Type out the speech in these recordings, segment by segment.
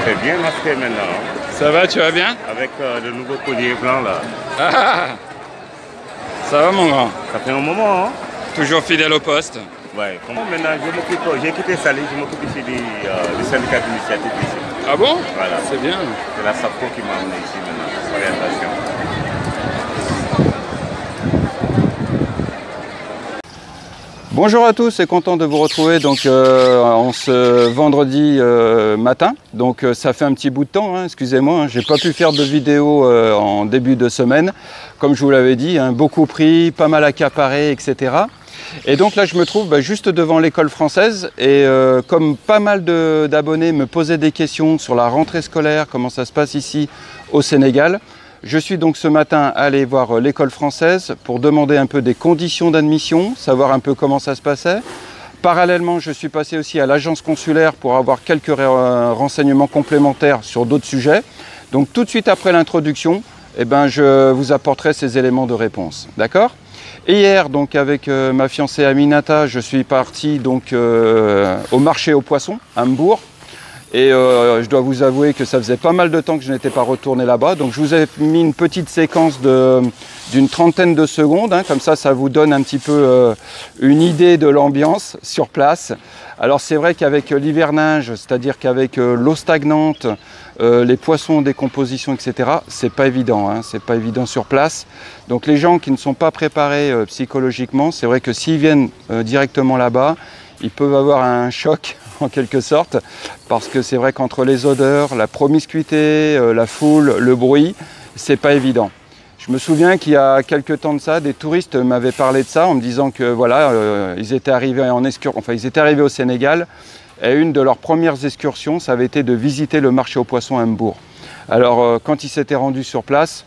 C'est bien masqué maintenant. Ça va, tu vas bien? Avec le nouveau collier blanc là. Ah, ça va mon grand? Ça fait un moment, hein? Toujours fidèle au poste? Ouais. Maintenant, j'ai quitté Salé, je m'occupe ici du syndicat d'initiative ici. Ah bon? Voilà. C'est bien. C'est la SAPCO qui m'a amené ici maintenant, orientation. Bonjour à tous, et content de vous retrouver donc en ce vendredi matin. Donc ça fait un petit bout de temps, hein, excusez-moi, hein, j'ai pas pu faire de vidéo en début de semaine, comme je vous l'avais dit, hein, beaucoup pris, pas mal accaparé, etc. Et donc là je me trouve juste devant l'école française et comme pas mal d'abonnés me posaient des questions sur la rentrée scolaire, comment ça se passe ici au Sénégal, je suis donc ce matin allé voir l'école française pour demander un peu des conditions d'admission, savoir un peu comment ça se passait. Parallèlement, je suis passé aussi à l'agence consulaire pour avoir quelques renseignements complémentaires sur d'autres sujets. Donc tout de suite après l'introduction, je vous apporterai ces éléments de réponse. D'accord ? Hier, donc avec ma fiancée Aminata, je suis parti donc au marché aux poissons à Mbour. Et je dois vous avouer que ça faisait pas mal de temps que je n'étais pas retourné là-bas. Donc je vous ai mis une petite séquence d'une trentaine de secondes. Hein, comme ça vous donne un petit peu une idée de l'ambiance sur place. Alors c'est vrai qu'avec l'hivernage, c'est-à-dire qu'avec l'eau stagnante, les poissons en décomposition, etc., c'est pas évident. Hein, c'est pas évident sur place. Donc les gens qui ne sont pas préparés psychologiquement, c'est vrai que s'ils viennent directement là-bas, ils peuvent avoir un choc en quelque sorte, parce que c'est vrai qu'entre les odeurs, la promiscuité, la foule, le bruit, c'est pas évident. Je me souviens qu'il y a quelques temps de ça, des touristes m'avaient parlé de ça en me disant que voilà, ils étaient arrivés au Sénégal et une de leurs premières excursions, ça avait été de visiter le marché aux poissons à Mbour. Alors quand ils s'étaient rendus sur place,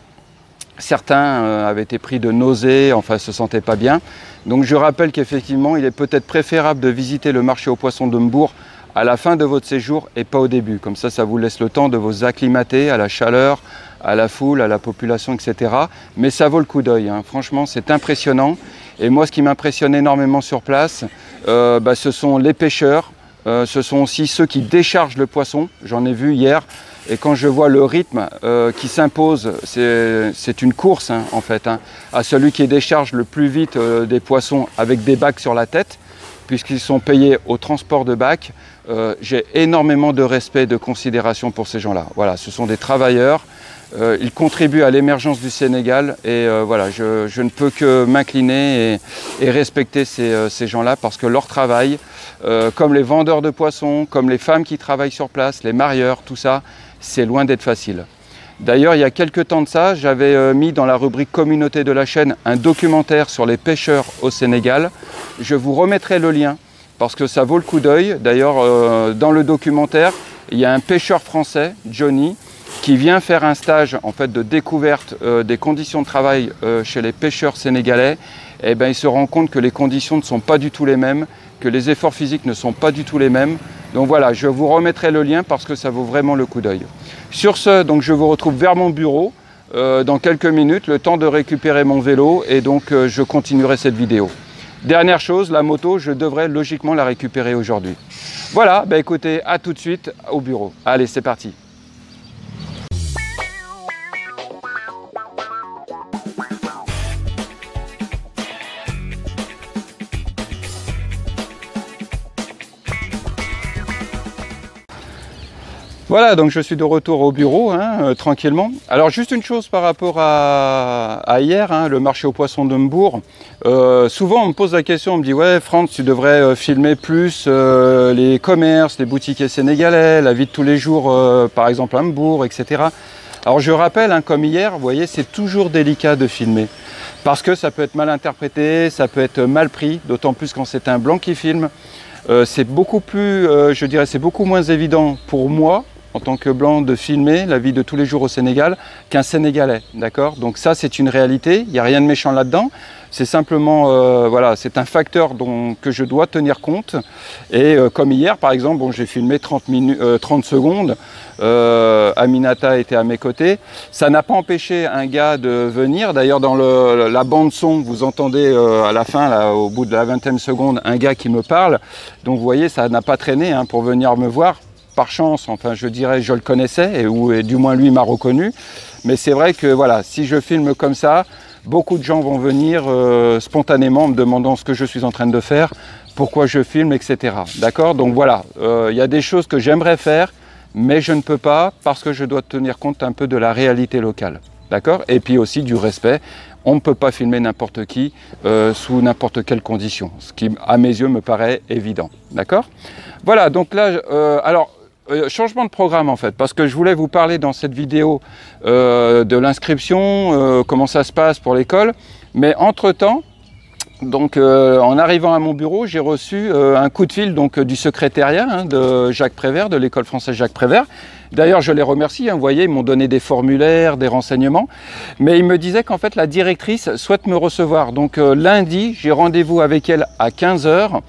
certains avaient été pris de nausées, enfin se sentaient pas bien. Donc je rappelle qu'effectivement, il est peut-être préférable de visiter le marché aux poissons de Mbour à la fin de votre séjour et pas au début. Comme ça vous laisse le temps de vous acclimater à la chaleur, à la foule, à la population, etc. Mais ça vaut le coup d'œil, hein. Franchement, c'est impressionnant. Et moi, ce qui m'impressionne énormément sur place, ce sont les pêcheurs, ce sont aussi ceux qui déchargent le poisson. J'en ai vu hier. Et quand je vois le rythme qui s'impose, c'est une course hein, en fait, hein, à celui qui décharge le plus vite des poissons avec des bacs sur la tête, puisqu'ils sont payés au transport de bacs. J'ai énormément de respect et de considération pour ces gens-là. Voilà, ce sont des travailleurs, ils contribuent à l'émergence du Sénégal et voilà, je ne peux que m'incliner et respecter ces gens-là parce que leur travail, comme les vendeurs de poissons, comme les femmes qui travaillent sur place, les marieurs, tout ça, c'est loin d'être facile. D'ailleurs, il y a quelques temps de ça, j'avais mis dans la rubrique communauté de la chaîne un documentaire sur les pêcheurs au Sénégal. Je vous remettrai le lien parce que ça vaut le coup d'œil. D'ailleurs, dans le documentaire, il y a un pêcheur français, Johnny, qui vient faire un stage en fait, de découverte des conditions de travail chez les pêcheurs sénégalais. Et il se rend compte que les conditions ne sont pas du tout les mêmes, que les efforts physiques ne sont pas du tout les mêmes. Donc voilà, je vous remettrai le lien parce que ça vaut vraiment le coup d'œil. Sur ce, donc je vous retrouve vers mon bureau dans quelques minutes, le temps de récupérer mon vélo et donc je continuerai cette vidéo. Dernière chose, la moto, je devrais logiquement la récupérer aujourd'hui. Voilà, écoutez, à tout de suite au bureau. Allez, c'est parti. Voilà, donc je suis de retour au bureau, hein, tranquillement. Alors juste une chose par rapport à hier, hein, le marché aux poissons de Mbour. Souvent on me pose la question, on me dit « Ouais Franck, tu devrais filmer plus les commerces, les boutiquiers sénégalais, la vie de tous les jours, par exemple à Mbour, etc. » Alors je rappelle, hein, comme hier, vous voyez, c'est toujours délicat de filmer. Parce que ça peut être mal interprété, ça peut être mal pris, d'autant plus quand c'est un blanc qui filme. C'est beaucoup plus, je dirais, c'est beaucoup moins évident pour moi, en tant que blanc, de filmer la vie de tous les jours au Sénégal qu'un Sénégalais, d'accord? Donc ça, c'est une réalité, il n'y a rien de méchant là-dedans. C'est simplement, voilà, c'est un facteur que je dois tenir compte. Et comme hier, par exemple, bon, j'ai filmé 30 secondes, Aminata était à mes côtés. Ça n'a pas empêché un gars de venir. D'ailleurs, dans la bande-son, vous entendez à la fin, là, au bout de la 20e seconde, un gars qui me parle. Donc vous voyez, ça n'a pas traîné hein, pour venir me voir. par chance, enfin je dirais je le connaissais, et du moins lui m'a reconnu. Mais c'est vrai que voilà, si je filme comme ça, beaucoup de gens vont venir spontanément me demandant ce que je suis en train de faire, pourquoi je filme, etc. D'accord? Donc voilà, il y a des choses que j'aimerais faire, mais je ne peux pas parce que je dois tenir compte un peu de la réalité locale. D'accord? Et puis aussi du respect. On ne peut pas filmer n'importe qui sous n'importe quelle condition, ce qui à mes yeux me paraît évident. D'accord? Voilà, donc là, changement de programme en fait, parce que je voulais vous parler dans cette vidéo de l'inscription, comment ça se passe pour l'école, mais entre-temps, donc en arrivant à mon bureau, j'ai reçu un coup de fil donc, du secrétariat de Jacques Prévert, de l'école française Jacques Prévert. D'ailleurs, je les remercie, vous voyez, ils m'ont donné des formulaires, des renseignements, mais ils me disaient qu'en fait la directrice souhaite me recevoir. Donc lundi, j'ai rendez-vous avec elle à 15 h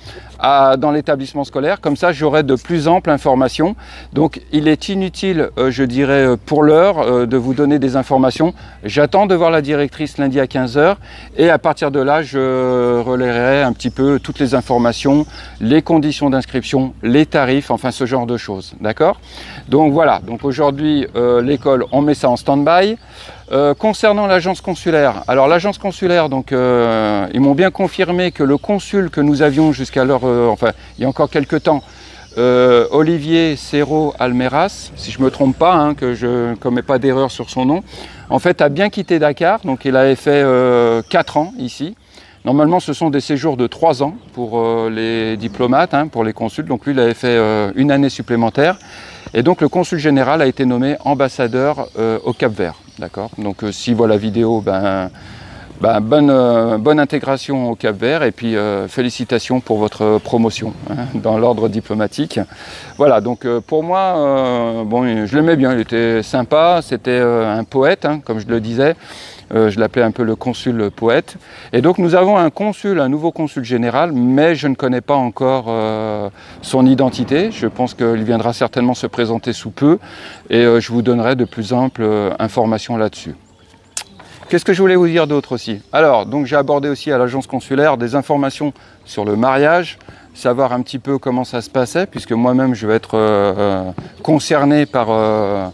dans l'établissement scolaire, comme ça j'aurai de plus amples informations. Donc il est inutile, je dirais, pour l'heure, de vous donner des informations. J'attends de voir la directrice lundi à 15 h et à partir de là, je relayerai un petit peu toutes les informations, les conditions d'inscription, les tarifs, enfin ce genre de choses, d'accord? Donc voilà, donc aujourd'hui l'école, on met ça en stand-by. Concernant l'agence consulaire, alors l'agence consulaire, donc ils m'ont bien confirmé que le consul que nous avions jusqu'à l'heure, enfin il y a encore quelques temps, Olivier Serrault Almeras, si je ne me trompe pas, que je ne commets pas d'erreur sur son nom, en fait a bien quitté Dakar, donc il avait fait 4 ans ici. Normalement ce sont des séjours de 3 ans pour les diplomates, pour les consuls, donc lui il avait fait 1 année supplémentaire. Et donc le consul général a été nommé ambassadeur au Cap-Vert. D'accord. Donc si voit la vidéo, bonne intégration au Cap-Vert et puis félicitations pour votre promotion dans l'ordre diplomatique. Voilà, donc pour moi, bon, je l'aimais bien, il était sympa, c'était un poète, comme je le disais. Je l'appelais un peu le consul poète. Et donc nous avons un nouveau consul général, mais je ne connais pas encore son identité. Je pense qu'il viendra certainement se présenter sous peu et je vous donnerai de plus amples informations là-dessus. Qu'est-ce que je voulais vous dire d'autre aussi? Alors, donc j'ai abordé aussi à l'agence consulaire des informations sur le mariage, savoir un petit peu comment ça se passait, puisque moi-même je vais être concerné par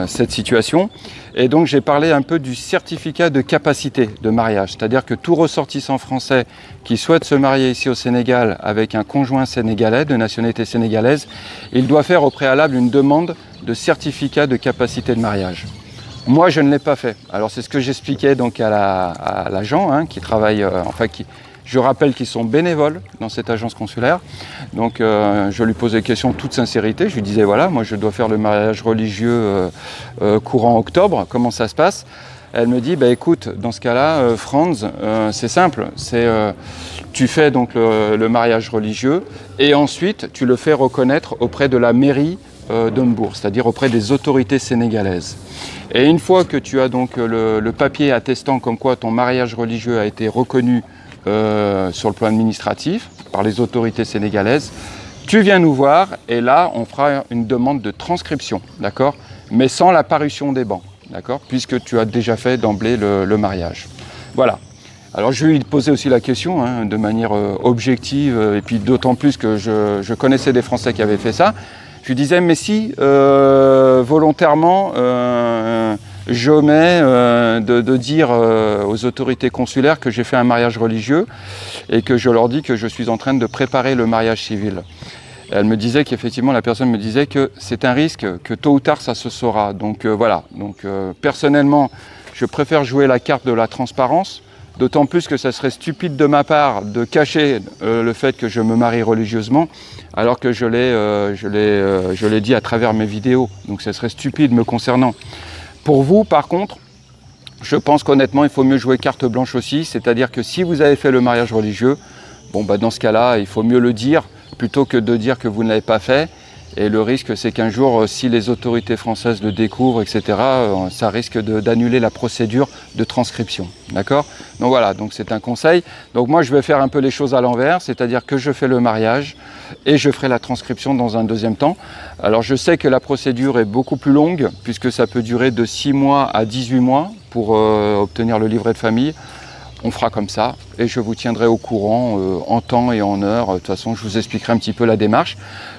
cette situation. Et donc j'ai parlé un peu du certificat de capacité de mariage, c'est-à-dire que tout ressortissant français qui souhaite se marier ici au Sénégal avec un conjoint sénégalais de nationalité sénégalaise, il doit faire au préalable une demande de certificat de capacité de mariage. Moi je ne l'ai pas fait. Alors c'est ce que j'expliquais donc à l'agent qui travaille, je rappelle qu'ils sont bénévoles dans cette agence consulaire. Donc je lui posais des questions en toute sincérité. Je lui disais voilà, moi je dois faire le mariage religieux courant octobre, comment ça se passe? Elle me dit écoute, dans ce cas-là, Franz, c'est simple, tu fais donc le mariage religieux et ensuite tu le fais reconnaître auprès de la mairie de Mbour, c'est-à-dire auprès des autorités sénégalaises. Et une fois que tu as donc le papier attestant comme quoi ton mariage religieux a été reconnu sur le plan administratif par les autorités sénégalaises, tu viens nous voir et là on fera une demande de transcription, d'accord, mais sans la parution des bancs, d'accord, puisque tu as déjà fait d'emblée le mariage. Voilà. Alors je lui ai posé aussi la question de manière objective et puis d'autant plus que je connaissais des Français qui avaient fait ça. Je lui disais mais si volontairement j'omets de dire aux autorités consulaires que j'ai fait un mariage religieux et que je leur dis que je suis en train de préparer le mariage civil. Elle me disait qu'effectivement, la personne me disait que c'est un risque, que tôt ou tard ça se saura. Donc voilà, donc personnellement, je préfère jouer la carte de la transparence, d'autant plus que ça serait stupide de ma part de cacher le fait que je me marie religieusement, alors que je l'ai dit à travers mes vidéos. Donc ça serait stupide me concernant. Pour vous, par contre, je pense qu'honnêtement, il faut mieux jouer carte blanche aussi, c'est-à-dire que si vous avez fait le mariage religieux, bon, dans ce cas-là, il faut mieux le dire, plutôt que de dire que vous ne l'avez pas fait. Et le risque, c'est qu'un jour, si les autorités françaises le découvrent, etc., ça risque d'annuler la procédure de transcription. D'accord? Donc voilà, donc c'est un conseil. Donc moi, je vais faire un peu les choses à l'envers, c'est-à-dire que je fais le mariage et je ferai la transcription dans un deuxième temps. Alors je sais que la procédure est beaucoup plus longue, puisque ça peut durer de 6 mois à 18 mois pour obtenir le livret de famille. on fera comme ça et je vous tiendrai au courant en temps et en heure. De toute façon, je vous expliquerai un petit peu la démarche.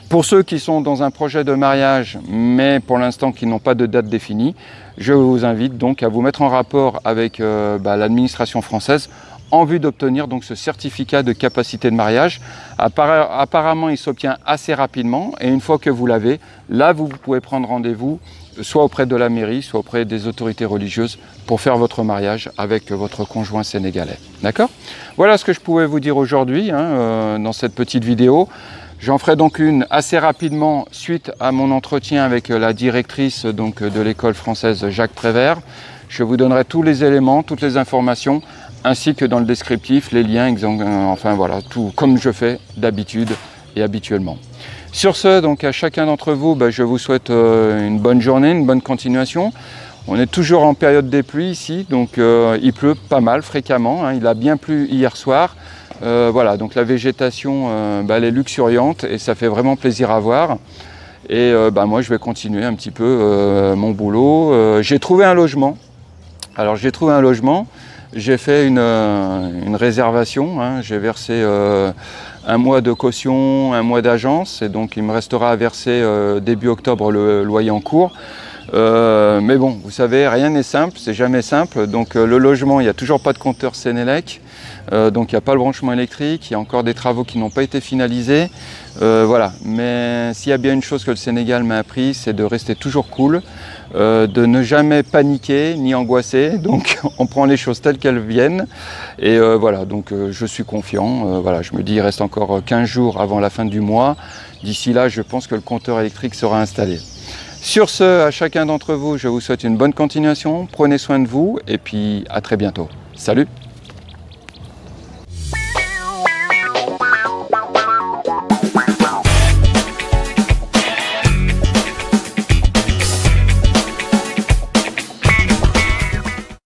Pour ceux qui sont dans un projet de mariage, mais pour l'instant qui n'ont pas de date définie, je vous invite donc à vous mettre en rapport avec l'administration française en vue d'obtenir donc ce certificat de capacité de mariage. Apparemment, il s'obtient assez rapidement et une fois que vous l'avez, là, vous pouvez prendre rendez-vous soit auprès de la mairie, soit auprès des autorités religieuses pour faire votre mariage avec votre conjoint sénégalais. D'accord? Voilà ce que je pouvais vous dire aujourd'hui dans cette petite vidéo. J'en ferai donc une assez rapidement suite à mon entretien avec la directrice donc, de l'école française Jacques Prévert. Je vous donnerai tous les éléments, toutes les informations, ainsi que dans le descriptif, les liens, enfin voilà, tout comme je fais d'habitude et habituellement. Sur ce, donc à chacun d'entre vous, je vous souhaite une bonne journée, une bonne continuation. On est toujours en période des pluies ici, donc il pleut pas mal, fréquemment. Il a bien plu hier soir. Voilà, donc la végétation, elle est luxuriante et ça fait vraiment plaisir à voir. Et moi, je vais continuer un petit peu mon boulot. J'ai trouvé un logement. Alors, j'ai trouvé un logement. J'ai fait une réservation. J'ai versé un mois de caution, un mois d'agence. Et donc, il me restera à verser début octobre le loyer en cours. Mais bon, vous savez, rien n'est simple, c'est jamais simple. Donc le logement, il n'y a toujours pas de compteur Sénélec, donc il n'y a pas le branchement électrique, il y a encore des travaux qui n'ont pas été finalisés. Voilà, mais s'il y a bien une chose que le Sénégal m'a appris, c'est de rester toujours cool, de ne jamais paniquer ni angoisser. Donc on prend les choses telles qu'elles viennent. Et voilà, donc je suis confiant. Voilà, je me dis il reste encore 15 jours avant la fin du mois. D'ici là, je pense que le compteur électrique sera installé. Sur ce, à chacun d'entre vous, je vous souhaite une bonne continuation, prenez soin de vous et puis à très bientôt. Salut!